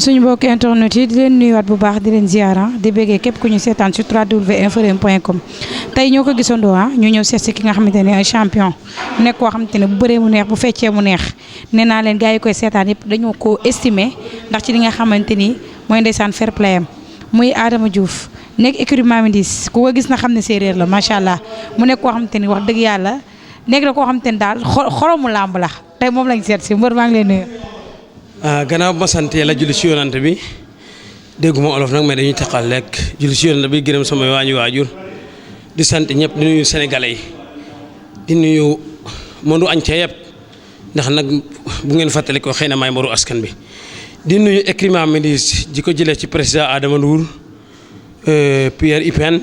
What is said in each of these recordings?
suñu mbokk internet yi di leen nuyuwaat bu baax di leen ziara di béggee képp ku ñu seetaan sur www.infodem.com tey ñoo ko gisandoo ñu ñëw seet si ki nga xamante ne ay champion nekk koo xamante ne bu bëree mu neex bu feccee mu neex nee naa leen gars yi koy seetaan yëpp dañoo ko estimer ndax ci li nga xamante ni mooy ndeysaan fair play am muy Adama Diouf nekk écurie Mame Ndiss ku ko gis na xam ne séeréer la macha allah mu nekk koo xamante ni wax dëgg yàlla nekk na koo xamante ni daal xoromu làmb la tey moom lañ seet si mbër maa ngi lay nuyu. gannaaw ma sant yàlla julli ci yonante bi dégguma olof nag mais dañuy taxal lekk julli ci yonante bi gërëm sama waajur di sant ñëpp di nuyu sénégalais yi di nuyu monde entier yëpp ndax nag bu ngeen fàttali ko xëy na may mbaru askan bi di nuyu écurie Mame Ndiss di ko jëlee ci président Adama Ndour Pierre Ipen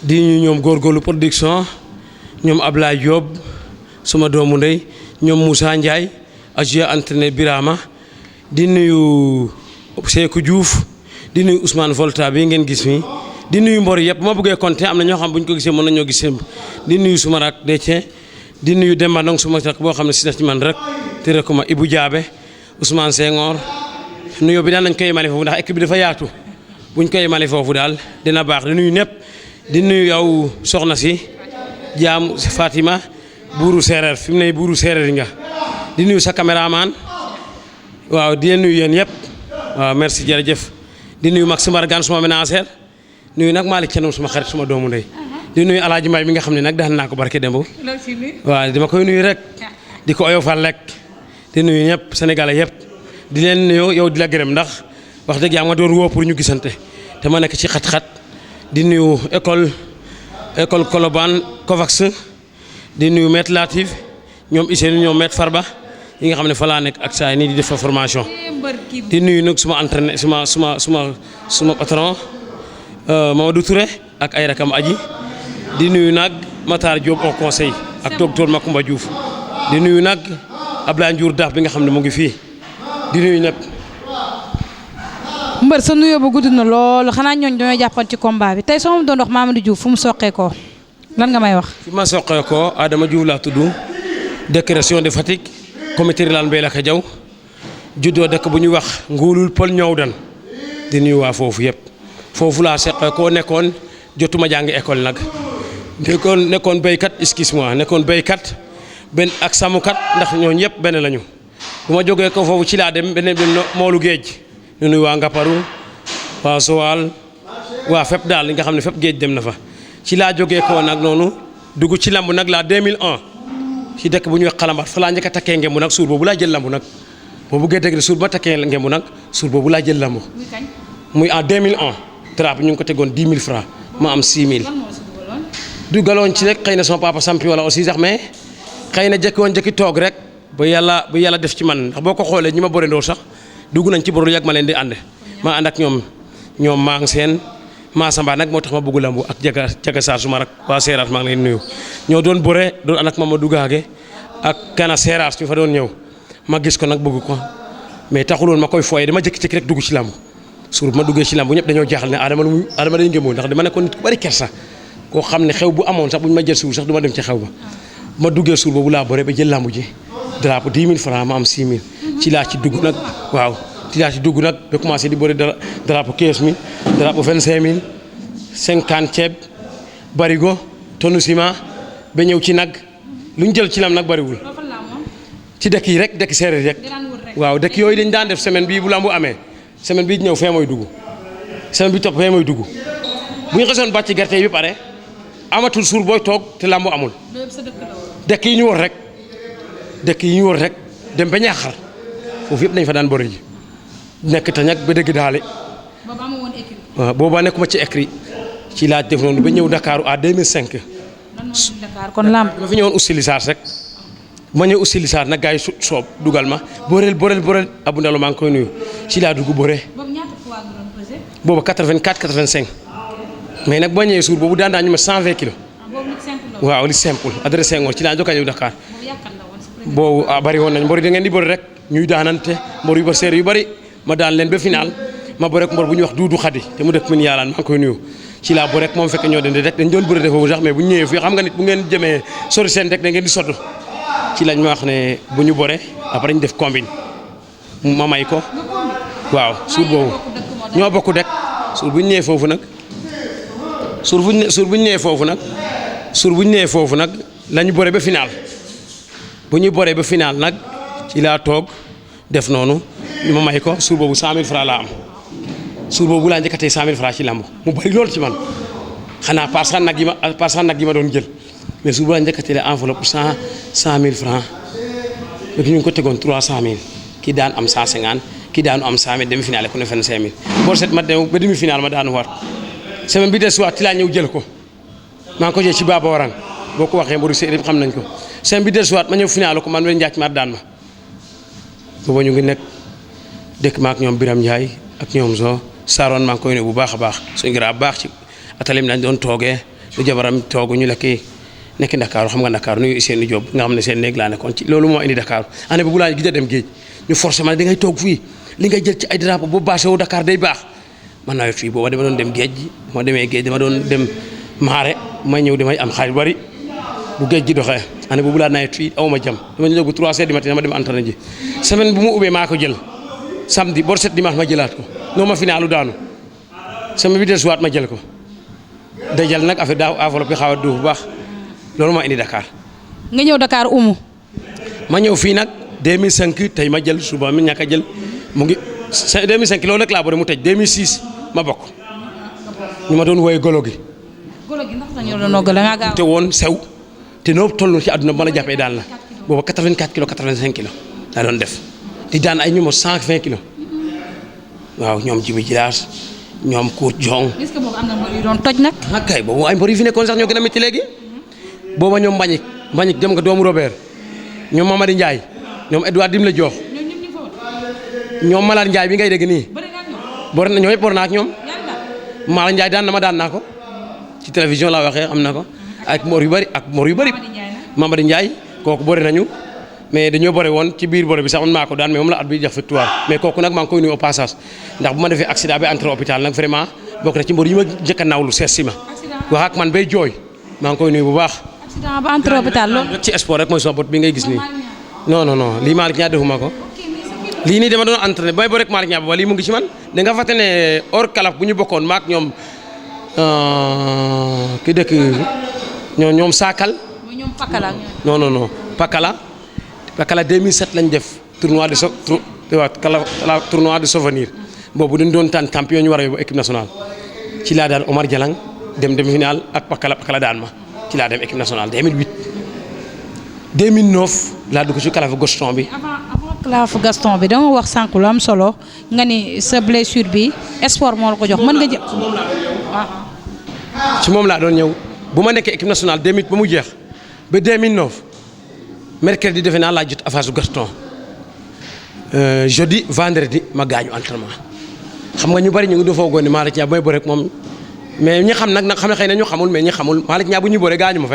di nuyu ñoom góorgóorlu production ñoom Ablaye Diop suma doomu ndey ñoom Moussa Ndiaye adjoint entraîneur Birama di nuyu Seeku Diouf di nuyu Ousmane Volta bi ngeen gis mi di nuyu mbor yëpp ma bëggee compter am na ñoo xam bu ñu ko gisee mën nañoo gis di nuyu suma rak Déthié di nuyu Demba Ndong suma rak boo xam ne si na ci man rek te rek ma Ibou Diabe Ousmane Senghor nuyoo bi daan nañ koy yemale foofu ndax équipe bi dafa yaatu buñ koy yemale foofu daal dina baax di nuyu ñëpp di nuyu yow soxna si jaam Fatima buuru séeréer fi mu ne buuru séeréer nga di nuyu sa caméraman waaw di nuyu yéen yëpp waaw merci jërëjëf di nuyu Max Mbargane suma ménagère nuyu nag Malick Thiandoum suma xarit suma doomu ndey di nuyu Alaaji Mbaye mi nga xam ne nag daan naa ko barke démb waaw dama koy nuyu rek di ko oyofal rek di nuyu ñëpp sénégalais yëpp di leen nuyu yow di la gërëm ndax wax dëgg yaa nga doon woo pour ñu gisante te ma nekk ci xat-xat di nuyu école Colobane Covax di nuyu maître Latif ñoom Ousseynou ñoom maître Farba yi nga xam ne fa laa nekk ak saa nii di def fa formation di nuyu nag suma entraîneur suma patron Mamadou Touré ak ay rakam aji di nuyu nag Matar Diop au conseil ak docteur Macoumba Diouf di nuyu nag Ablaye Ndiour Daf bi nga xam ne mu ngi fii di nuyu ñëpp. mbër sa nuyoo ba gudd na loolu xanaa ñooñ dañoo jàppoon ci combat bi tey soo ma doon wax Mamadou Diouf fu mu soqee ko lan nga may wax. fi ma soqee ko Adama Diouf laa tudd dëkk région de Fatick comité rural Mbélacke Diaw juddoo dëkk bu ñuy wax Nguulul Pël ñëw dan di nuyu waa foofu yëpp foofu laa soqee koo nekkoon jotuma jàngi école nag nekkoon béykat excuse-moi nekkoon béykat benn ak sàmmkat ndax ñooñu yëpp benn lañu bu ma jógee ko foofu ci laa dem beneen moolu géej ñu nuyu waa Ngaparu waa Sowal waa fépp daal li nga xam ne fépp géej dem na fa ci laa jógee ko nag noonu dugg ci lamb nag la 2001 ci dëkk bu ñuy wax Xalambaat fa laa njëkk a takkee ngembu nag suur boobu laa jël lamb nag boo buggee dégg suur ba takkee ngembu nag suur boobu laa jël lamb muy en 2001 drapeau ñu ngi ko tegoon 10 000 francs ma am 6 000 dugaloon ci rek xëy na sama papa sampi wala aussi sax mais xëy na jëkki toog rek ba yàlla def ci man ndax boo ko xoolee ñi ma borendoo sax dugg nañ ci borol yàgg ma leen di ànd ma ànd ak ñoom maa ngi seen Massamba nag moo tax ma bëgg lambu ak jaga Sarr suma rak waa Seeraas maa ngi leen nuyu ñoo doon bëre doon ànd ak Mamadou Gaage ak Kana Seeraas ñu fa doon ñëw ma gis ko nag bëgg ko mais taxuloon ma koy fooyee dama jékki-jékki rek dugg ci lambu suur bu ma duggee ci lambu ñëpp dañoo jaaxal ne Adama dañu ngëmoo ndax dama nekkoon nit ku bari kersa koo xam ne xew bu amoon sax bu ñu ma jël suur sax du ma dem ci xew ba ma duggee suur boobu laa bëre ba jël lambu ji drapeau 10 000 francs ma am 6 000 ci laa ci dugg nag waaw ci laa ci dugg nag ba commencé di bëri drapeau 15 000 drapeau 25 000 50 ceeb barigo tonne ciment ba ñëw ci nag lu ñu jël ci lam nag bariwul ci dëkk yi rek dëkk séeréer rek waaw dëkk yooyu dañ daan def semaine bii bu lambu amee semaine bii ñëw fee mooy dugg semaine bi topp fee mooy dugg bu ñu xasoon bàcc gerte yi ba pare amatul suur booy toog te lambu amul dëkk yi ñu wër rek dem ba ñaaxar foofu yëpp dañ fa daan bëri ji nekk te nag ba dëgg daale waaw boobaa nekkuma ci écrit ci laaj def noonu ba ñëw Dakar à 2005. Dakar kon lamb ma fi ñëwoon Ousseynou Lissar rek ma ñëw Ousseynou Lissar nag gars yi soob dugal ma boreel Abou Ndalo maa ngi koy nuyu ci laa dugg boree. boobu ñaata poids nga doon pesé. boobu 84 85 mais nag boo ñëwee suur boobu daan ñu ma 120 kilos. waaw li simple adressé ngoon ci laa njëkk a ñëw Dakar. boobu bari woon nañ mbor yi da ngeen di bëri rek ñuy daanante mbor yu ba seer yu bari ma daan leen ba final ma bëre ak mbor bu ñuy wax Duudu Xadi te mu dëkk min yaalaan maa ngi koy nuyu ci laa bëre ak moom fekk ñoo dende rek dañ doon bëri foofu sax mais bu ñu ñëwee fii xam nga nit bu ngeen jëmee sori seen rek da ngeen di sotti ci lañ ma wax ne bu ñu bëre après ñu def combine ma may ko waaw suur boobu ñoo bokk dëkk suur bu ñu ñëwee foofu nag suur bu ñu ñëwee foofu nag la ñu boree ba final bu ñu boree ba final nag ci laa toog def noonu ñu ma may ko suur boobu 100000 francs laa am suur boobu laa njëkkatee 100000 francs ci lamb mu bari loolu ci man xanaa parce que nag yi ma doon jël mais suur boobu laa njëkkatee la enveloppe 100000 francs lépp ñu ngi ko tegoon 300000 kii daan am 150 kii daanu am 100000 demi finale ku ne 25000 boo set ma dem ba demi finale ma daanu war semaine bi des waat ci laa ñëw jël ko maa ngi ko jël ci Baba Warang boo ko waxee mbaru séeréer xam nañ ko semaine bi des waat ma ñëw finale ko man ma njaac ma daan ma booba ñu ngi nekk dëkk ma ak ñoom Biram Ndiaye ak ñoom Zo Saroon maa ngi koy nuyu bu baax a baax suñu gara baax ci atalim lañ doon toogee lu jabaram toogu ñu lekki nekk Dakar xam nga Dakar nuyu Ousseynou Diop nga xam ne seen néeg laa nekkoon ci loolu moo indi Dakar année bi bu laa gis a dem géej ñu forcément da ngay toog fii li ngay jël ci ay drapeau boo bâché wu Dakar day baax man nawet fii booba dama doon dem géej gi moo demee géej dama doon dem maare may ñëw damay am xaalis bari bu géej gi doxee année boobu laa nawet fii aw ma jam dama ñu jóg 3 heures du matin dama dem entraîné ji semaine bu mu ubbee maa ko jël samedi bor set dimanche ma jëlaat ko noo ma finaalu daanu semaine bi des waat ma jël ko day jël nag affaire daa enveloppe xaw a duuf bu baax loolu moo indi Dakar. nga ñëw Dakar umu. ma ñëw fii nag 2005 tey ma jël suba mi ñàkk a jël mu ngi 2005 loolu rek laa bëri mu tëj 2006 ma bokk ñu ma doon woowee golo gi. golo gi ndax dañoo doon golo nga gaaw te woon sew te noo toll ci àdduna ba la jàppee daan la booba 84 kilos 85 kilos laa doon def di daan ay numéro 120 kilos waaw ñoom Jibi Jilaas ñoom Kour Jong. est-ce que boobu am na mbër yu doon toj nag. ah kay boobu ay mbër yu fi nekkoon sax ñoo gën a métti léegi booba ñoom Mbagnick dem nga doomu Robert ñoom Mamadi Ndiaye ñoom Edouard Dim la jox ñoom Malade Ndiaye bi ngay dégg nii bor na ñoo yëpp bor naa ak ñoom Malade Ndiaye daan na ma daan naa ko ci télévision laa waxee am na ko ak mor yu bëri Mamadi Ndiaye kooku bori nañu mais dañoo bori woon ci biir bori bi sax man maa ko daan mais moom la at bi jox victoire mais kooku nag maa ngi koy nuyu au passage ndax bu ma defee accident bi entré hôpital nag vraiment bokk na ci mbor yi ma njëkk a nawlu sees si ma wax ak man bay jooy maa ngi koy nuyu bu baax. accident ba entré hôpital loolu. ci sport rek mooy sama bot bi ngay gis nii non lii Malick Niang defuma ko lii nii dama doon entraîné bay bo rek Malick Niang ba lii mu ngi ci man da nga fàtte ne hors calaf bu ñu bokkoon maak ñoom ki dëkk ñoom Sakal. ñoom Pakala. non Pakala 2007 lañ def tournoi de souvenir boobu dañu doon tànn champion ñu war a yóbbu équipe nationale ci laa daan Omar Jalang dem demi-finale ak Pakala daan ma ci laa dem équipe nationale 2008 2009 laa dugg ci kalafu Gaston bi. avant kalafu Gaston bi dama wax sànq lu am solo nga ni sa blessure bi sport moo la ko jox mën nga jël. ci moom laa doon ñëw bu ma nekkee équipe nationale 2008 ba mu jeex ba 2009 mercredi defe naa laa jot avance Gaston jeudi vendredi ma gaañu entraînement xam nga ñu bari ñu ngi defoo goon ni Malick Niang mooy bëre rek moom mais ñi xam nag xam ne xëy na ñu xamul mais ñi xamul Malick Niang bu ñuy bëre gaañu ma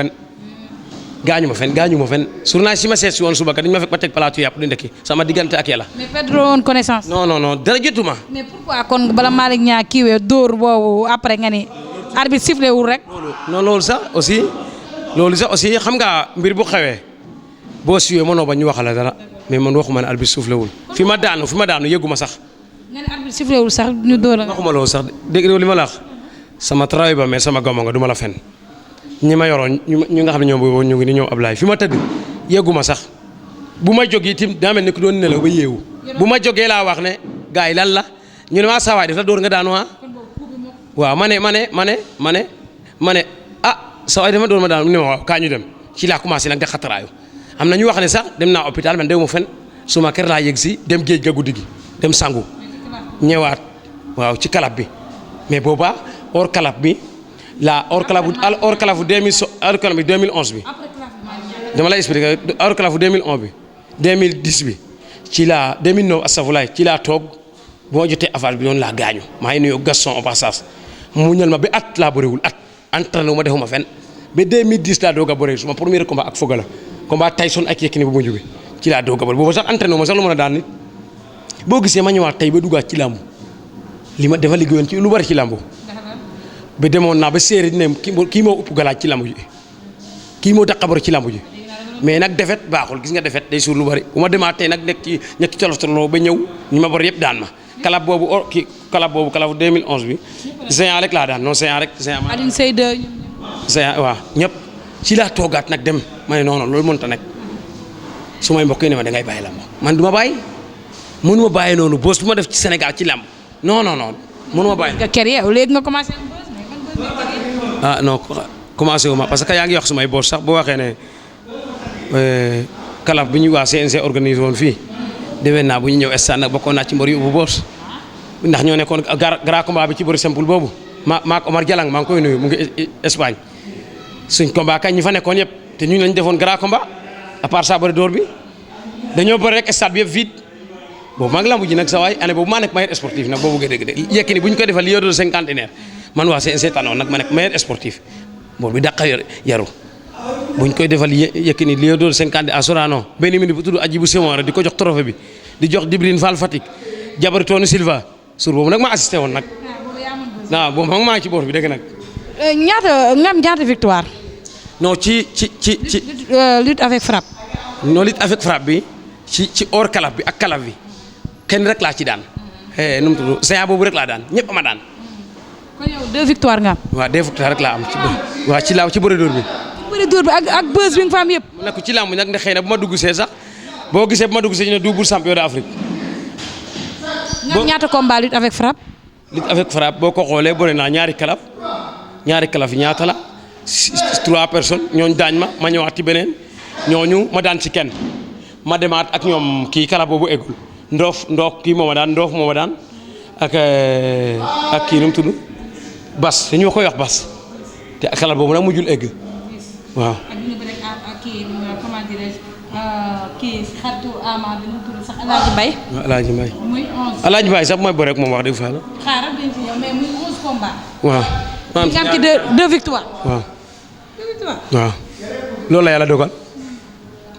fen journaliste si ma seet si woon suba kat dañu ma fekk ba teg plateau yàpp di ndekki sama diggante ak yàlla. mais perdre woon connaissance. non dara jotuma. mais pourquoi kon bala Malick Niang kiiwee dóor boobu après nga ni arbitre sifflé wul rek. loolu sax aussi xam nga mbir bu xewee boo siwee mënoo ba ñu waxal la dara mais man waxuma ne arbitre sifflé wul fi ma daanu yëgguma sax. nga ne arbitre sifflé wul sax ñu dóor la. waxuma loolu sax dégg nga li ma la wax sama travail ba mais sama gomo nga du ma la fen ñi ma yoroon ñu nga xam ne ñoom boobu ñu ngi ni ñoom Ablaye fi ma tëdd yëgguma sax bu ma jóg itam daa mel ni ku doon nelaw ba yeewu bu ma jógee laa wax ne gars yi lan la ñu ne maa saa waay def la dóor nga daanu waaw ma ne ah saa waay dafa dóor ma daanu ne ma waaw kaa ñu dem ci laa commencé nag da xataraayu am na ñu wax ne sax dem naa hôpital man dew ma fen suma kër laa yëg si dem géej ga guddi gi dem sangu ñëwaat waaw ci kalab bi mais boobaa hors kalab bi la hors kalafu 2011 bi dama lay expliquer hors kalafu 2011 bi 2010 bi ci la 2009 astafurlaay ci laa toog bu ma jotee avance bi noonu laa gaañu maa ngi nuyu Gaston au passage mu ñal ma ba at laa bëriwul at entraîné wu ma defuma fenn ba 2010 laa doog a bëri suma premier combat ak Foga la combat Tyson ak Yékini bu ma jógee ci laa doog a bëri boobu sax entraîné wu ma sax lu mën a daan nit boo gisee ma ñëwaat tey ba duggaat ci làmbu li ma dafa liggéeyoon ci lu bari ci làmbu ba demoon naa ba séeréer ne kii moo ëpp galaaj ci lambu ji kii moo daqabaru ci lambu ji mais nag defet baaxul gis nga defet day suur lu bari bu ma demaat tey nag nekk ci ñetti tolof toloo ba ñëw ñu ma bor yëpp daan ma kalab boobu kalab 2011 bi Géant rek laa daan non Géant rek Géant. Alioune Seye 2. Géant waaw ñëpp ci laa toogaat nag dem ma ne non non loolu mënut a nekk su may mbokk yi ne ma da ngay bàyyi lamb man du ma bàyyi mënu ma bàyyi noonu boos bu ma def ci Sénégal ci lamb non non non mënu ma bàyyi. nga kër yow léegi nga commencé. ah non commencé wu ma parce que yaa ngi wax sumay boos sax boo waxee ne kalaf bi ñu waa CNG organisé woon fii déwén naa bu ñu ñëw stade nag bokkoon naa ci mbër yu ubbu boos ndax ñoo nekkoon grand combat bi ci bëri simple boobu maak Omar Jalang maa ngi koy nuyu mu ngi Espagne suñ combat kañ ñi fa nekkoon yëpp te ñu lañ defoon grand combat à part ça bëri door bi dañoo bëri rek stade bi yëpp vide boobu maa ngi lambu ji nag sa waay année boobu maa nekk meilleur sportif nag boobu nga dégg Yékini bu ñu koy defal li de 50 man waa CNG tanoon nag ma nekk meilleur sportif boobu bi dàqa yaru buñ koy defal Yékini li de 50 à Sorano benn minute bu tudd Adjibou Senghor di ko jox trophée bi di jox Djibril Fall Fatick jabari Tony Silva sur boobu nag ma assisté woon nag waaw boobu maa ci boor bi dégg nag. ñaata victoire. non ci. lutte avec frappe. non lutte avec frappe bi ci hors calaf bi ak calaf bi kenn rek laa ci daan. nu mu tudd Géant boobu rek laa daan ñëpp ma daan. kon yow 2 victoires nga am. waaw 2 victoires rek laa am ci waaw ci laaw ci bëre dóor bi. bëre dóor bi ak buzz bi nga fa am yëpp. mu nekk ci làmb nag ne xëy na bu ma dugg see sax boo gisee bu ma dugg see ñu ne double champion d'Afrique. nga am ñaata combat lutte avec frappe. lutte avec frappe boo ko xoolee bëri naa ñaari calaf yi ñaata la 3 personnes ñooñu daañ ma ñëwaat ci beneen ñooñu ma daan ci kenn ma demaat ak ñoom kii calaf boobu eggul ndoof kii moo ma daan ak kii nu mu tudd bas dañu koy wax bas te calaf boobu nag mujjul egg waaw. ak ñu bëri ak kii comment dirais-je kii xaritu Ama bi nu mu tudd sax Alaaji Mbaye. Alaaji Mbaye. muy 11. Alaaji Mbaye sax mooy bëre ak moom wax dëgg fa la. xaaral dañ ci ñëw mais muy 11 combats. waaw. maanaam nga am ci 2 victoires. waaw. 2 victoires. waaw loolu la yàlla dogal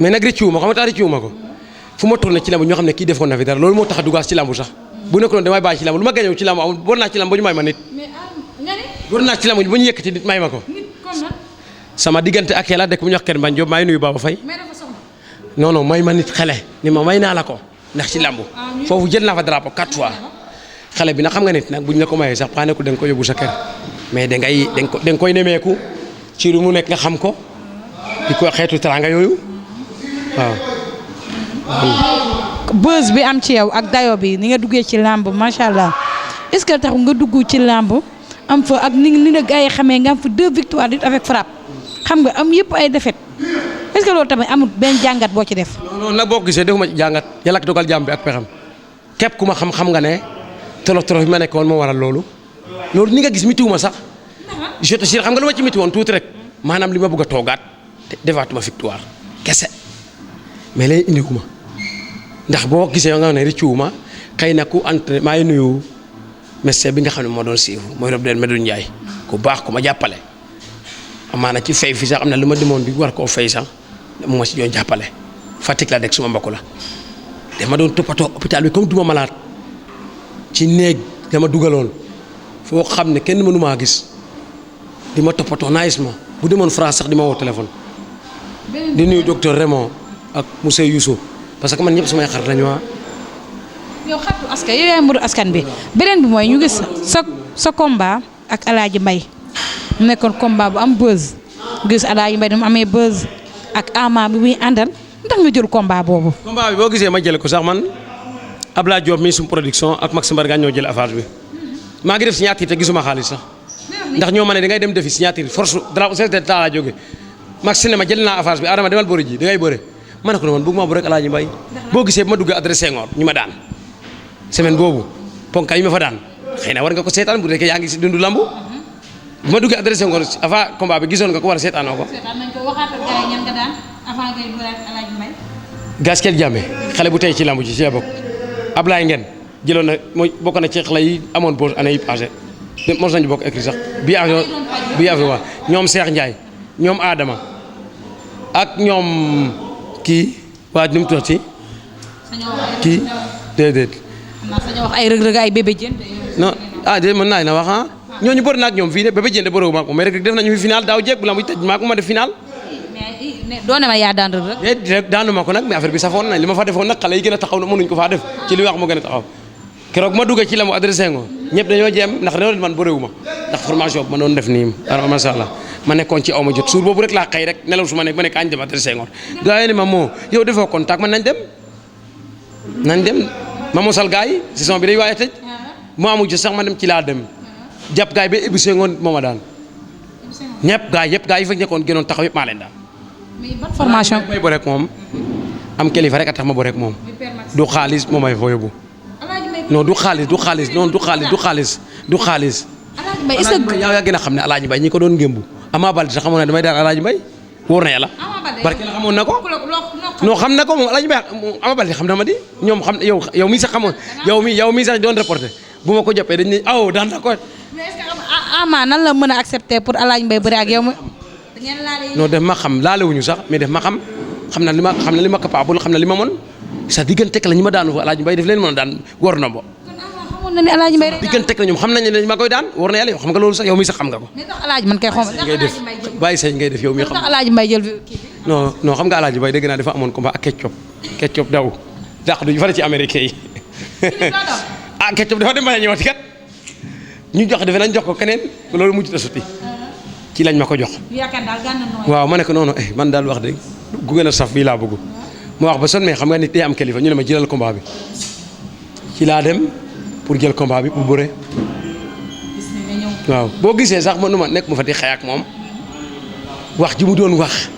mais nag rëccu ma xam nga tax rëccu ma ko fu ma tourné ci lamb ñoo xam ne kii defoon na fi dara loolu moo tax a dugaas ci lamb sax bu nekkoon damay bàyyi ci lamb lu ma gañew ci lamb amul war naa ci lamb ba ñu may ma nit. mais nga ne. war naa ci lamb ba ñu yëkkati nit may ma ko. nit comme nag. sama diggante ak xel dëkk bu ñu wax Kër Mbagne Diop maa ngi nuyu Baba Faye. mais dafa soxla. non non may ma nit xale ni ma may naa la ko ndax ci lamb foofu jël naa fa drapeau 4 fois xale bi nag xam nga nit nag buñ la ko mayee sax paa nekkul da nga ko yóbbu sa kër mais da nga koy nemeeku ci lu mu nekk nga xam ko di ko xeetu teranga yooyu waaw. buzz bi am ci yow ak dayo bi ni nga duggee ci làmb macha allah est-ce que tax nga dugg ci làmb am fa ak ni nga gars yi xamee nga am fa 2 victoires lutte avec frappe xam nga am yëpp ay défaite est-ce que loolu tamit amul benn jàngat boo ci def. non nag boo ko gisee defuma ci jàngat yàlla ak dogal jàmm bi ak pexam képp ku ma xam nga ne tolof yi ma nekkoon moo waral loolu ni nga gis mitiwuma sax je te jure xam nga lu ma ci miti woon tuuti rek maanaam li ma bëgg a toogaat te defaatuma victoire kese mais léegi indiwuma ndax boo gisee nga ne rëccuwuma xëy na ku entraîné maa ngi nuyu médecin bi nga xam ne moo doon suivre mooy Robert Medoune Ndiaye ku baax ku ma jàppale amaana ci fay fi sax am na lu ma demoon bi war koo fay sax mu ma si doon jàppale Fatick la dëkk suma mbokk la dama doon toppatoo hôpital bi comme duma malade ci néeg dama dugaloon foo xam ne kenn mënu maa gis di ma toppatoo naagis ma bu demoon France sax di ma woo téléphone di nuyu docteur Raymond ak monsieur Youssou parce que man ñëpp samay xarit lañu waa. yow xaritu askan yow yaay mbiru askan bi beneen bi mooy ñu gis sa combat ak Alaaji Mbaye mu nekkoon combat bu am buzz gis Alaaji Mbaye mu amee buzz ak Ama bi muy àndal ndax nga jël combat boobu. combat bi boo gisee ma jël ko sax man Abdoulaye Diop mi suñu production ak Maxime Barga ñoo jël affaire bi maa ngi def signature te gisuma xaalis sax ndax ñoo ma ne dangay dem defi signature force dara secrétaire d'État laa jóge Maxime ne ma jël naa affaire bi Adama demal bëri ji dangay bëre ma ne ko man bëgguma bu rek Alaaji Mbaye boo gisee bu ma duggee adressé Senghor ñu ma daan semaine boobu ponka yi ma fa daan xëy na war nga ko seetaan bu fekkee yaa ngi si dundu lambu bu ma duggee adressé Senghor avant combat bi gisoon nga ko war a seetaanoo ko. seetaan nañ ko waxaatal gars yi ñan nga daan avant ngay bëre ak Alaaji Mbaye. Gaskel Diame xale bu tey ci lambu ji ci la bokk Ablaye Ngeen jëloon na mooy bokk na ci xale yi amoon boos année yi passé mos nañu bokk écrit sax bi avion waa ñoom Cheikh Ndiaye ñoom Adama ak ñoom kii waa nu mu tuddati kii déedéet. xam naa sañoo wax ay rëg-rëg ay bébé jën. non déedéet mën naa leen a wax ñooñu bëri na ak ñoom fii de bébé jën de bëriwul maag moom mais rek def nañu fi final daaw jéeg bu la muy tëj maag ma def final. mais doo ne ma yaa daan rëg-rëg. daanu ma ko nag mais affaire bi safoon nañ li ma fa defoon nag xale yi gën a taxaw na mënuñ ko faa def ci li wax mu gën a taxaw keroog ma duggee ci la mu adressé ngo ñëpp dañoo jéem ndax dañoo man bëréewu ma ndax formation bi ma doon def nii macha allah ma nekkoon ci aw ma jot suur boobu rek laa xëy rek nelaw su ma nekk ma nekk añ dem adressé ngo gars yi ne ma moo yow defoo contact man nañ dem ma mosal gars yi saison bi day waaye tëj mu amu jot sax ma dem ci laa dem jàpp gars yi ba ébbi ngoon moo ma daan ñëpp gars yi fa nekkoon gënoon taxaw yëpp maa leen daan. mais ban formation may bo rek moom am kilifa rek a tax ma bo rek moom du xaalis moo may fa yóbbu non du xaalis non du xaalis. Alaaji Mbaye est-ce que yaa gën a xam ne Alaaji Mbaye ñi ko doon ngémbu Ama Baldé sax xamoon ne damay daan Alaaji Mbaye wóor na yàlla barke la xamoon na ko non xam na ko moom Alaaji Mbaye Ama Baldé xam na ma di ñoom xam yow mii sax xamoon yow mii sax doon reporté bu ma ko jàppee dañ ne aw daan na ko mais est-ce que Ama nan la mën a accepter pour Alaaji Mbaye bëri ak yow non def ma xam laalewuñu sax mais def ma xam na li ma capable xam na li ma mën sa diggante la ñi ma daan Alaaji Mbaye def leen mën a daan wóor na bo na ni Alaaji Mbaye diggante la ñoom xam nañ ne ma koy daan war na yàlla yow xam nga loolu sax yow mi sax xam nga ko. mais tax Alaaji man kay xom ngay def bàyyi sañ ngay def yow mi xam. tax Alaaji Mbaye jël kii non xam nga Alaaji Mbaye dégg naa dafa amoon combat ak Ketchup daw dàq du fara ci américain yi Ketchup dafa dem ba ñëwaat kat ñu jox defe nañ jox ko keneen loolu mujj a sotti ci lañ ma ko jox. waaw ma ne ko noonu man daal wax dëgg gu gën a saf bii laa bëgg ma wax ba son mais xam nga nit day am kilifa ñu ne ma jëlal combat bi ci laa dem pour jël combat bi pour bëre waaw boo gisee sax man ma nekk ma fa di xëy ak moom wax ji mu doon wax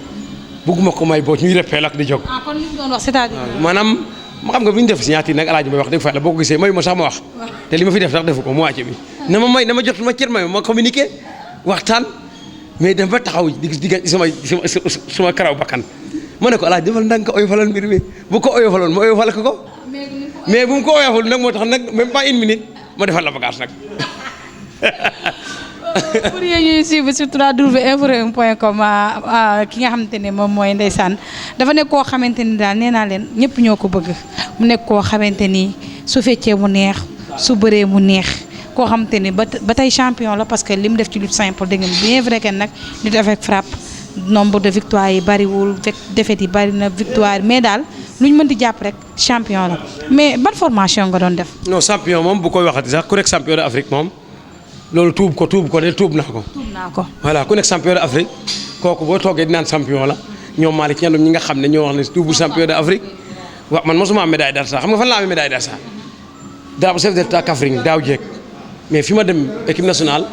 bëgguma ko may boo ñuy rëppeel ak di jóg. kon li mu doon wax c'est-à-dire. maanaam ma xam nga bi ñu def signature nag Alaaji Mbaye wax dëgg fa la boo ko gisee mayu ma sax ma wax te li ma fi def sax defu ko mu wàcce bi na ma jot ma cër ma communiqué waxtaan mais dem ba taxaw digg suma karaw bakkan ma ne ko Alaaji defal ndànk oyofalal mbir mi bu ko oyofaloon ma oyofal ko. mais bu mu ko woyoful nag moo tax nag même pas une minute ma defal la bagage nag. pour yéen ñuy suivre sur www.infos.com ki nga xamante ne moom mooy ndeysaan dafa nekk koo xamante ni daal nee naa leen ñëpp ñoo ko bëgg mu nekk koo xamante ni su feccee mu neex su bëree mu neex koo xamante ni ba tey champion la parce que li mu def ci lutte simple dégg nga bien vrai que nag lutte avec frappe nombre de victoires yi bariwul défaite yi bari na victoire mais daal lu ñu mën di jàpp rek champion la mais ban formation nga doon def. non champion moom bu koy waxati sax ku nekk champion d'Afrique moom loolu tuub ko de tuub naa ko. voilà ku nekk champion d'Afrique kooku boo toogee di naan champion la ñoom Malick ñandum ñi nga xam ne ñoo wax ne tuubu champion d'Afrique wax man mosuma am médaille d'argent xam nga fan laa amee médaille d'argent daaw chef d'État Kaffrine daaw jéeg mais fi ma dem équipe nationale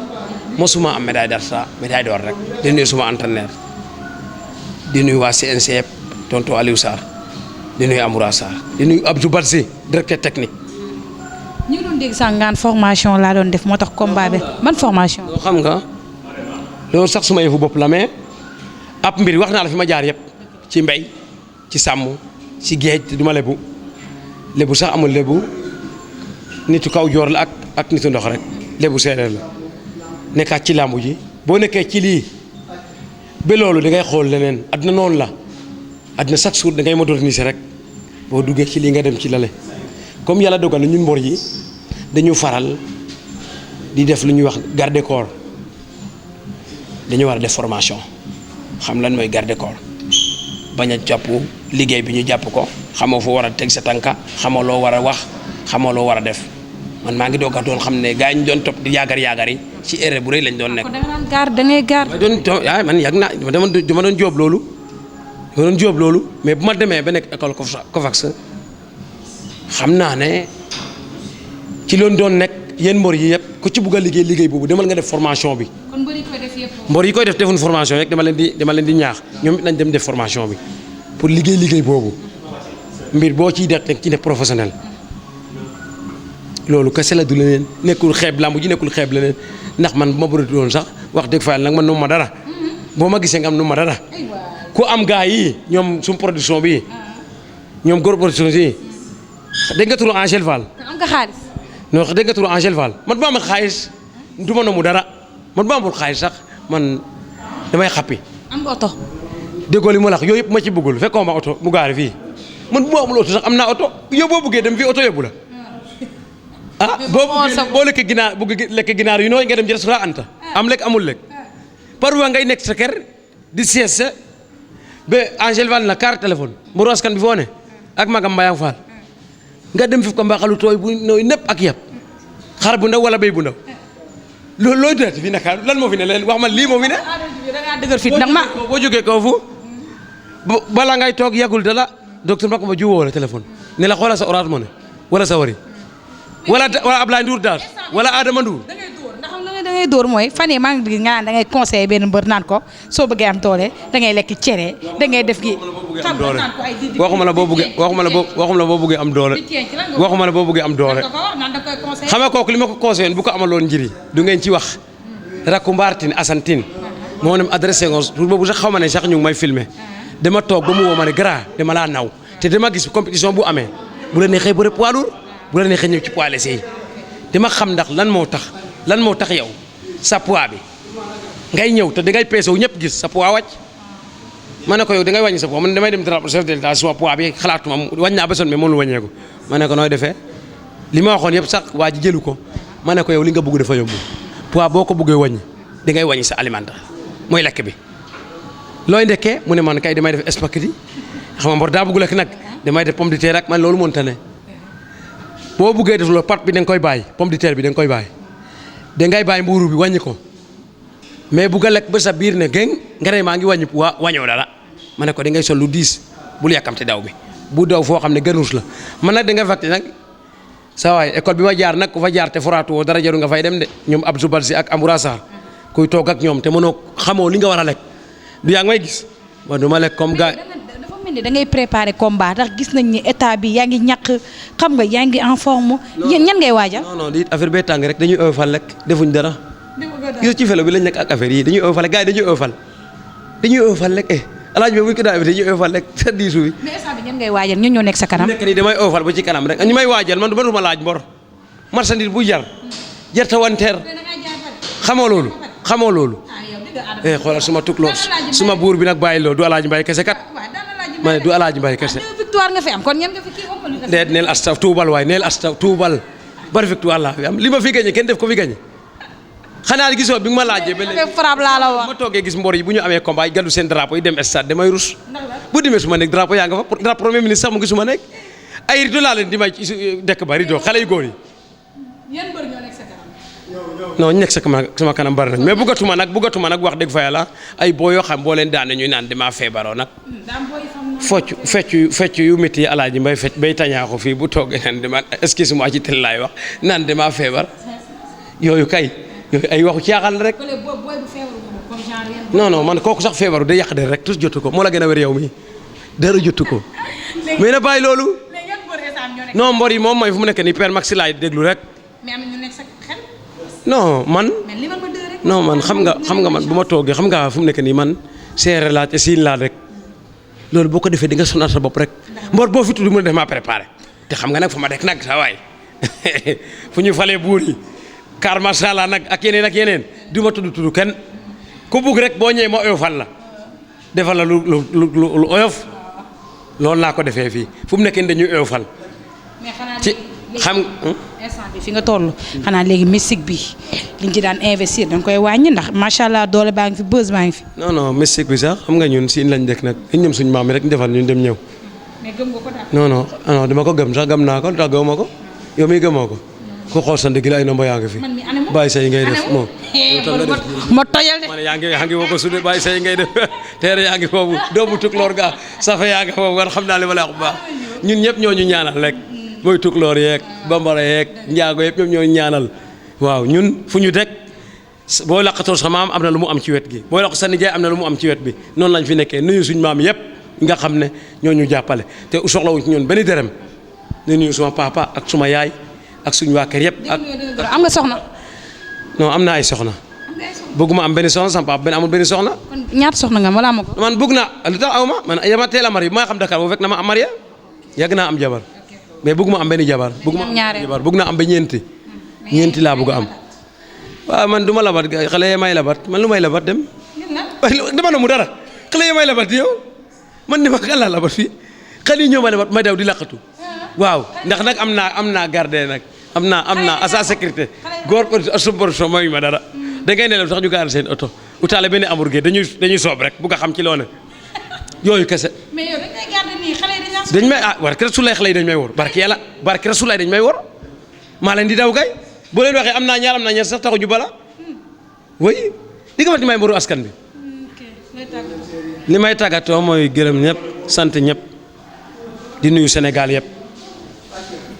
mosuma am médaille d'argent médaille d'or rek di nuyu suma entraîneur di nuyu waa CNCF tonton Aliou Sarr di nuyu Amoura Sarr di nuyu Abdou Badji directeur technique. ñu ngi doon dégg sax ngaan formation laa doon def moo tax combat bi ban formation. xam nga loolu sax suma yëfu bopp la mais ab mbir wax naa la fi ma jaar yëpp ci mbay ci sàmm ci géej te duma lebu sax amul lebu nitu kaw joor la ak nitu ndox rek lebu séeréer la nekkaat ci làmbu ji boo nekkee ci lii ba loolu da ngay xool leneen àddina noonu la àddina chaque jour da ngay moderniser rek boo duggee ci lii nga dem ci lale comme yàlla dogal na ñun mbor yi dañu faral di def lu ñuy wax garde corps dañu war a def formation xam lan mooy garde corps bañ a jàpp liggéey bi ñu jàpp ko xamoo fu war a teg sa tànka xamoo loo war a wax xamoo loo war a def man maa ngi doog a doon xam ne gars yi ñu doon topp di yaagar yi ci erreur bu rëy lañ doon nekk. kon da nga naan garde da ngay garde. man yàgg naa dama doon jóob loolu mais bu ma demee ba nekk école COFAX xam naa ne ci loolu doon nekk yéen mbor yi yëpp ku ci bugg a liggéey boobu demal nga def formation bi. kon mbor yi koy def yëpp. mbor yi koy def defuñu formation rek dama leen di ñaax ñoom it nañ dem def formation bi pour liggéey boobu mbir boo ciy def ci ne professionnel loolu kese la du leneen nekkul xeeb lambu ji nekkul xeeb leneen ndax man bu ma bëreetu woon sax wax dëgg fa yàlla nag man nu ma dara boo ma gisee nga am nu ma dara ku am gars yi ñoom suñu production bi ñoom góor production yi dégg nga turu Angèle Fall. am nga xaalis. non dégg nga turu Angèle Fall man bu ma amal xaalis du ma nomu dara man bu ma amul xaalis sax man damay xappi. am nga oto. déggoo li ma la wax yooyu yëpp ma ci bëggul fekkoo ma oto mu gaari fii man bu ma amul oto sax am naa oto yow boo bëggee dem fii oto yóbbu la. boo lekk ginaar bëgg lekk ginaar yu nooy nga dem ci restaurant Anta am lekk amul lekk parfois ngay nekk sa kër di sieste ba Angèle Fall na carte téléphone bu askan bi foo ne ak magam Mbayang Fall nga dem fi ko mbaxalu tooy bu nooy nëpp ak yàpp xar bu ndaw wala béy bu ndaw loolu looy doyati fii naka lan moo fi ne leen wax man lii moo fi ne. da ngaa dëgër fit ndax ma boo jógee kaw fu bala ngay toog yàggul dala docteur Macoumba jiwoo la téléphone ne la xoolal sa Orange Money wala sa Wari wala Ablaye Ndour daal wala Adama Ndour. da ngay dóor mooy fan yii maa ngi dégg nga naan da ngay conseillé benn mbër naan ko soo bëggee am doole da ngay lekk cere da ngay def gi. waxuma la boo bëggee boo bëggee am doole. waxuma la boo bëggee am doole. xam nga kooku li ma ko conseillé bu ko amaloon njëriñ du ngeen ci wax. rakku Mbaartine Assane moo dem adressé ngoon pour boobu sax xaw ma ne sax ñu ngi may filmé dama toog ba mu woo ma ne grand dama laa naw te dama gis compétition bu amee bu la neexee bëre poids lourd bu la neexee ñëw ci poids léger yi dama xam ndax lan moo tax yow sa poids bi ngay ñëw te dangay peese wu ñëpp gis sa poids wàcc ma ne ko yow dangay wàññi sa poids man damay dem drapeau chef de l'État sama poids bi xalaatuma wàññi naa ba sonn mais mënul wàññeeku ma ne ko nooy defee li ma waxoon yëpp sax waa ji jëlu ko ma ne ko yow li nga bëgg dafa yóbbu poids boo ko bëggee wàññi dangay wàññi sa alimentaire mooy lekk bi looy ndekkee mu ne man kay damay def spaghetti xam nga mbor daa bëgg lekk nag damay def pomme de terre ak man loolu mënta ne boo bëggee def loolu pâte bi da nga koy bàyyi pomme de terre bi da nga koy bàyyi dangay bàyyi mbuuru bi wàññi ko mais bugg a lekk ba sa biir ne géng nga ne maa ngi wàññi wàññoo dara ma ne ko da ngay sol lu diis bul yàkkamte daw bi bu daw foo xam ne gënuus la man nag da nga fàtte nag sa waay école bi ma jaar nag ku fa jaar te foraatu woo dara jaru nga fay dem de ñoom Abdou Balsi ak Amoura Sarr kuy toog ak ñoom te mënoo xamoo li nga war a lekk du yaa ngi may gis man du ma lekk comme gars dafa mel ni da ngay préparer combat ndax gis nañ ni état bi yaa ngi ñàkk xam nga yaa ngi en forme. ñan ngay waajal. non di affaire bee tàng rek dañuy ëffal rek defuñ dara. gis ci felo bi lañ nekk ak affaire yi dañuy ëffal gars yi dañuy ëffal rek alaaj bi bu ñu ko daawee dañuy ëffal rek sa diisu bi. mais état bi ñan ngay waajal ñun ñoo nekk sa kanam. nekk nii damay ëffal ba ci kanam rek ñu may waajal man du ma laaj mbor marchandise bu jar ta wanteer xamoo loolu xoolal suma tukloo suma buur bi nag bàyyi loolu du alaaji mbay kese kat ma ne du alaaji mbay kese victoire nga fi am kon ñan nga fi kii déet neel astaf tuubal waaye neel astaf tuubal bari victoire laa fi am li ma fi gagné kenn def ko fi gagné xanaa gisoo bi nga ma laajee ba léegi frappe laa la wax ma toogee gis mbor yi bu ñu amee combat yi gàddu seen drapeau yi dem stade damay rus bu demee su ma nekk drapeau yaa nga fa drapeau premier ministre sax mu ngi su ma nekk ay rido laa leen di may ci dëkk ba rido xale yu góor yi non ñu nekk sama kanam bari nañ mais bëggatuma nag wax dëgg fa yàlla ay boo yoo xam boo leen daane ñuy naan damaa feebaroo nag fecc yu métti yi alaaji mbay fecc bay tañaaxu fii bu toogee naan dama excuse-moi ci tel laay wax naan damaa feebar yooyu ay waxu caaxaan rek non man kooku sax feebaru day yàq de rek tus jotu ko moo la gën a wér yow mi dara jotu ko mais na bàyyi loolu non mbor yi moom mooy fu mu nekk nii père Maxi laay déglu rek non man xam nga man bu ma toogee xam nga fu mu nekk nii man séeréer laa te siin laa rek loolu boo ko defee di nga sonal sa bopp rek mbor boo fi tudd mu ne def maa préparé te xam nga nag fa ma dekk nag sa waay fu ñu falee buur yi car macha allah nag ak yeneen du ma tudd kenn ku bugg rek boo ñëwee ma oyofal la defal la lu oyof loolu laa ko defee fii fu mu nekk nii dañuy oyofal ci xam instant bi fi nga toll xanaa léegi mystique bi liñ ci daan investir dañ koy wàññi ndax macha allah doole baa ngi fi buzz baa ngi fi. non mystique bi sax xam nga ñun siin lañ dëkk nag ñu ñëm suñu maam mi rek ñu defal ñu dem ñëw. mais gëm nga ko daal. non dama ko gëm sax gëm naa ko lu tax gëmuma ko yow mii gëmoo ko ku xool sa ndigg la ay nomba yaa ngi fi. bàyyi say ngay def moom. ma tojal de. man yaa ngi woo ko sude bàyyi say ngay def teere yaa ngi foofu doomu tukulóor ga safa yaa ngi foofu war xam naa li ma la wax bu baax ñun ñëpp ñoo ñu ñaanal rek mooy tukulóor yeeg bambara yeeg njaago yëpp ñoom ñoo ñaanal waaw ñun fu ñu teg boo laqatoo sa maam am na lu mu am ci wet gi boo laq sa nijaay am na lu mu am ci wet bi noonu lañ fi nekkee nuyu suñu maam yëpp nga xam ne ñoo ñu jàppale te soxlawuñ ci ñun benn dërëm ne nuyu suma papa ak suma yaay ak suñu waa kër yëpp ak am nga soxna. non am naa ay soxna bëgguma am benn soxna sama papa amul benn soxna. kon ñaata soxna nga wala amoo ko. man bëgg naa lu tax aw ma man dama teel a mari maa xam Dakar boo fekk na ma am mariya yàgg naa am jabar mais bëgguma am benn jabar bëgg naa am ba ñeenti laa bëgg a am waaw man du ma labat xale yi may labat man lu may labat dem dama na mu dara xale yi may labat yow man ni ma kan laa labat fii xale yi ñoo may labat may daw di laqatu waaw ndax nag am naa garde nag am naa à sa sécurité góor subvention mooy ma dara da ngay nelaw sax ñu gaar seen oto utaale benn amour ge dañuy soob rek bu nga xam ci loo ne yooyu kese. mais yow dañ koy garder nii xale yi dañu dañ may barke Rasulaay xale yi dañ may wor barke yàlla barke Rasulaay dañ may wor maa leen di daw kay boo leen waxee am naa ñaar sax taxuñu bala oui li nga wax ni may mboru askan bi li may tàggatoo mooy gërëm ñëpp sant ñëpp di nuyu Sénégal yëpp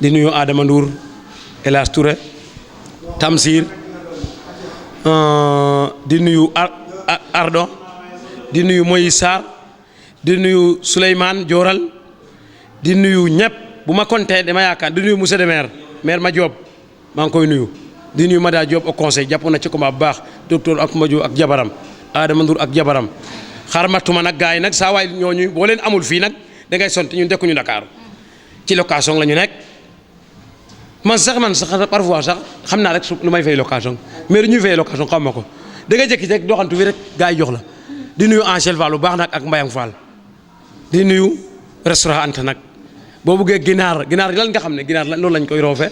di nuyu Adama Ndour El Hadj Touré Tamsir di nuyu Ardo di nuyu Moïse Sarr di nuyu Souleymane Dioral di nuyu ñëpp bu ma compté dama yaakaar di nuyu monsieur le maire ma Diop maa ngi koy nuyu di nuyu Mada Diop au conseil jàpp na ci combat bu baax docteur ak Madio ak jabaram Adama Ndour ak jabaram xarmatuma nag gars yi nag saa waay ñooñu boo leen amul fii nag da ngay sont ñun dekkuñu Dakar ci location la ñu nekk man sax parfois sax xam naa rek lu may fay location mais lu ñuy fay location xam ma ko da ngay jékki-jékki doxantu fi rek gars yi jox la di nuyu Angel Fall bu baax nag ak Mbayang Fall di nuyu restaurant Anta nag boo buggee ginaar lan nga xam ne ginaar loolu lañ koy roofee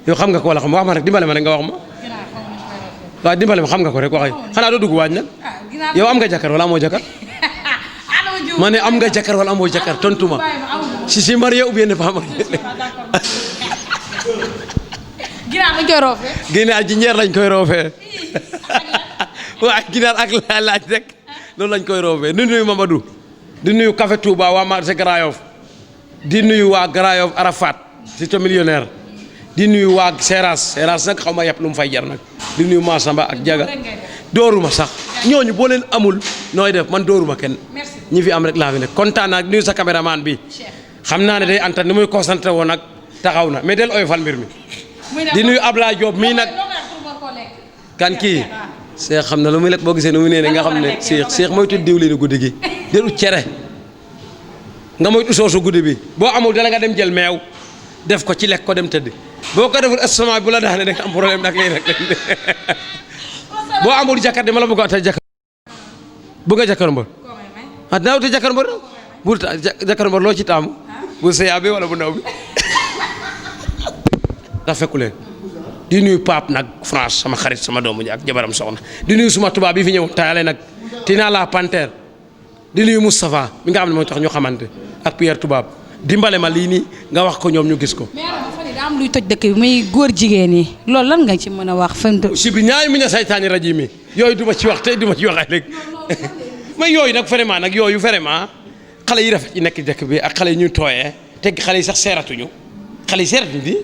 yow xam nga ko wala xam wax ma rek dimbale ma rek nga wax ma waaw dimbale ma xam nga ko rek waxee xanaa doo dugg waañ nag yow am nga jàkkar wala amoo jàkkar ma ne am nga jàkkar wala amoo jàkkar tontu ma si marié ou bien ne pas marié ginaar lañ koy roofee. ginaar ji ñeer lañ koy roofee waaye ginaar ak laaj rek loolu lañ koy roofee di nuyu Mamadou di nuyu Café Touba waa marché Grand Yoff di nuyu waa Grand Yoff Arafat c'est un millionnaire di nuyu waa Seras nag xaw ma yàpp lu mu fay jar nag di nuyu Massamba ak Jaga dooruma sax ñooñu boo leen amul nooy def man dooruma kenn ñi fi am rek laa fi nekk kontaan naa di nuyu sa caméraman bi xam naa ne day Anta ni muy concentré woon nag taxaw na mais del oyofal mbir mi di nuyu Ablaye Diop mii nag kan kii Cheikh xam na lu muy lekk boo gisee nu mu nee nga xam ne Cheikh moytu diwlinu guddi gi del ut cere nga moytu soosu guddi bi boo amul dala nga dem jël meew def ko ci lekk ko dem tëdd boo ko deful estomac bu la daane da nga am problème nag lay rek boo amul jàkkaar de ma la bëgg a atal jàkkaar bu nga jàkkaar mbër ah dinaa wuti jàkkaar mbër bu jàkkaar mbër loo ci taamu bu seyaa bi wala bu ndaw bi ndax fekku leen di nuyu Pape nag France sama xarit sama doomu ji ak jabaram soxna di nuyu suma tubaab bi fi ñëw taale nag Tina la Panthère di nuyu Moustapha mi nga xam ne mooy tax ñu xamante ak Pierre tubaab dimbale ma lii nii nga wax ko ñoom ñu gis ko. mais daa am luy toj dëkk bi muy góor jigéen yi loolu lan nga ci mën a wax fan. si bi ñaari mi na saytaani rajo mi yooyu du ma ci wax tey du ma ci wax léegi mais yooyu nag vraiment nag yooyu vraiment xale yi rafet yi nekk dëkk bi ak xale yi ñu tooyee te xale yi sax seeratuñu xale yi seeratuñu di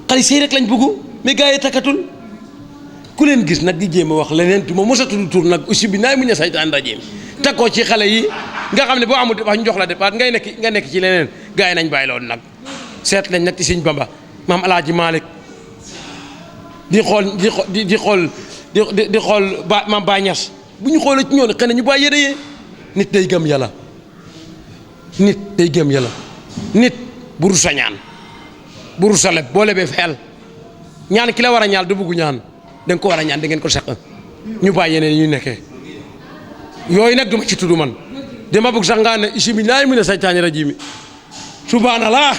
xale yi sey rek lañ bëgg mais gars yi takkatul ku leen gis nag di jéem a wax leneen du ma mosatul tur nag aussi bi naay mu ña saytaan rajo mi takkoo ci xale yi nga xam ne boo amul wax ñu jox la départ nga nekk ci leneen gars yi nañ bàyyi loolu nag seet lañ nag ci Sëñ Bamba maam Alaaji Malick di xool ba maam Baay Ñas bu ñu xoolee ci ñoom xëy na ñu bàyyi yére nit day gëm yàlla nit buru sa ñaan buru sa leb boo lebee fayal ñaan ki la war a ñaal du bugg ñaan da nga ko war a ñaan da ngeen ko seq ñu bàyyi yeneen ñu nekkee yooyu nag duma ci tudd man dama bëgg sax nga ne bismillaahi mina saytaani rajiim subhaanallah